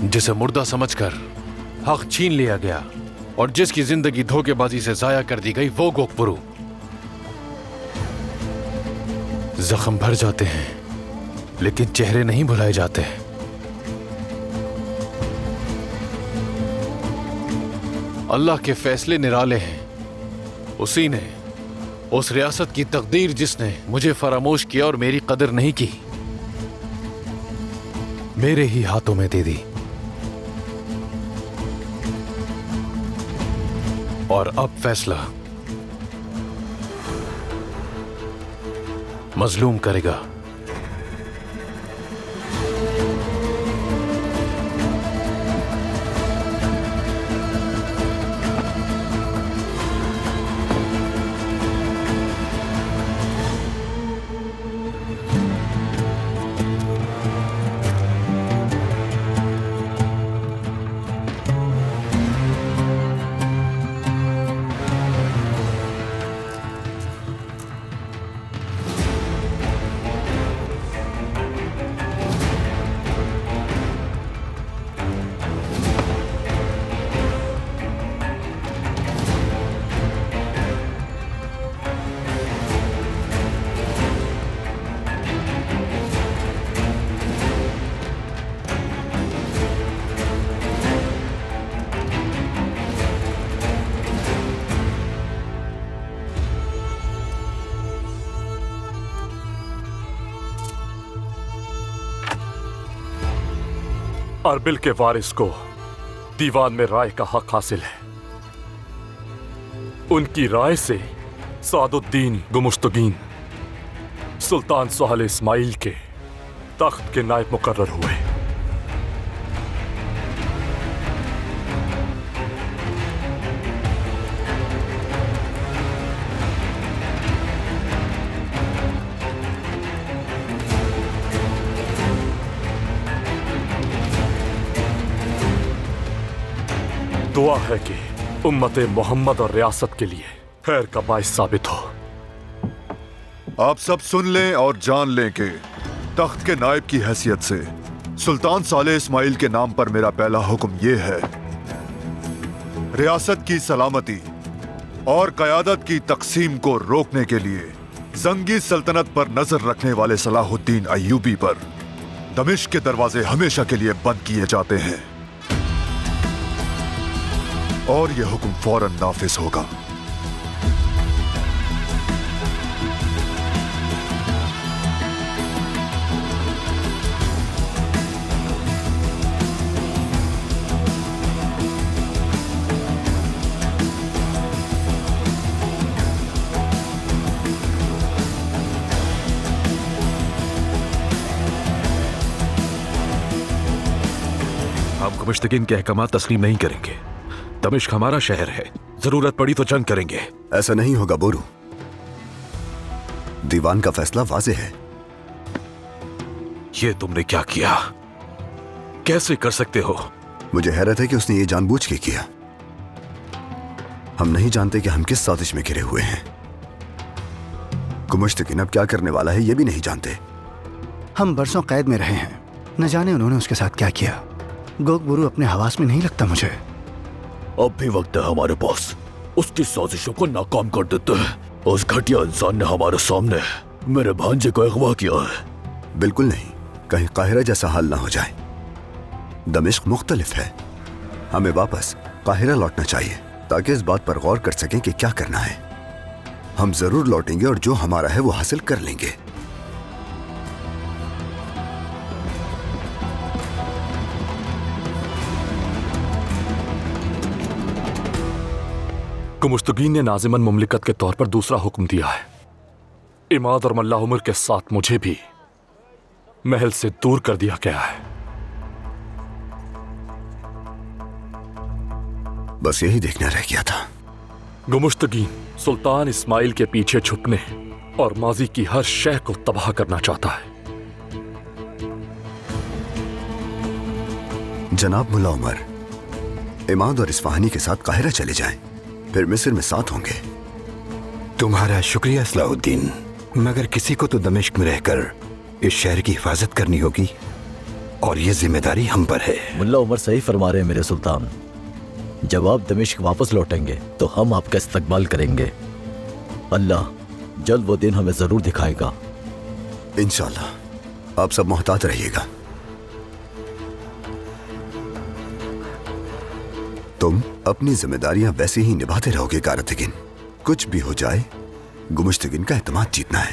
जिसे मुर्दा समझकर हक छीन लिया गया और जिसकी जिंदगी धोखेबाजी से जाया कर दी गई, वो गोकपुरु। जख्म भर जाते हैं लेकिन चेहरे नहीं भुलाए जाते। अल्लाह के फैसले निराले हैं। उसी ने, उस रियासत की तकदीर जिसने मुझे फरामोश किया और मेरी कदर नहीं की, मेरे ही हाथों में दे दी। और अब फैसला मजलूम करेगा। अरबिल के वारिस को दीवान में राय का हक हासिल है। उनकी राय से सादुद्दीन गुमुश्तगीन सुल्तान सोहेल इस्माइल के तख्त के नायब मुकर्रर हुए। दुआ है कि उम्मत मोहम्मद और रियासत के लिए खैर का बाइस साबित हो। आप सब सुन लें और जान लें कि तख्त के नायब की हैसियत से सुल्तान सोहेल इस्माइल के नाम पर मेरा पहला हुक्म यह है, रियासत की सलामती और क़यादत की तकसीम को रोकने के लिए जंगी सल्तनत पर नजर रखने वाले सलाहुद्दीन अय्यूबी पर दमिश्क के दरवाजे हमेशा के लिए बंद किए जाते हैं और यह हुक्म फौरन नाफिज होगा। हम गुमुश्तगीन के अहकामात तस्लीम नहीं करेंगे। दमिश्क हमारा शहर है, जरूरत पड़ी तो जंग करेंगे। ऐसा नहीं होगा बोरू। दीवान का फैसला वाज़ेह है। ये तुमने क्या किया? कैसे कर सकते हो? मुझे हैरत है कि उसने ये जानबूझ के किया। हम नहीं जानते कि हम किस साजिश में घिरे हुए हैं। गुमुश्तगीन अब क्या करने वाला है ये भी नहीं जानते। हम बरसों कैद में रहे हैं, न जाने उन्होंने उसके साथ क्या किया। गोकपुरु अपने हवास में नहीं लगता मुझे। अब भी वक्त है हमारे पास, उसकी साजिशों को नाकाम कर देते हैं। उस घटिया इंसान ने हमारे सामने मेरे भांजे को अगवा किया है। बिल्कुल नहीं, कहीं काहिरा जैसा हाल ना हो जाए। दमिश्क मुख्तलिफ है। हमें वापस काहिरा लौटना चाहिए ताकि इस बात पर गौर कर सकें कि क्या करना है। हम जरूर लौटेंगे और जो हमारा है वो हासिल कर लेंगे। गुमुश्तगीन ने नाज़िमन मुमलिकत के तौर पर दूसरा हुक्म दिया है। इमाद और मल्ला उमर के साथ मुझे भी महल से दूर कर दिया गया है। बस यही देखना रह गया था। गुमुश्तगीन सुल्तान इस्माइल के पीछे छुपने और माजी की हर शय को तबाह करना चाहता है। जनाब मुल्ला उमर, इमाद और इस्फहानी के साथ काहिरा चले जाएं, फिर मिस्र में साथ होंगे। तुम्हारा शुक्रिया सलाहुद्दीन, मगर किसी को तो दमिश्क में रहकर इस शहर की हिफाजत करनी होगी। और ये जिम्मेदारी हम पर है। मुल्ला उमर सही फरमा रहे हैं मेरे सुल्तान। जब आप दमिश्क वापस लौटेंगे तो हम आपका इस्तकबाल करेंगे। अल्लाह जल्द वो दिन हमें जरूर दिखाएगा। इंशाल्लाह। आप सब मोहतात रहिएगा। तुम अपनी जिम्मेदारियां वैसे ही निभाते रहोगे कारतगिन। कुछ भी हो जाए, गुमुश्तगिन का एतमाद जीतना है।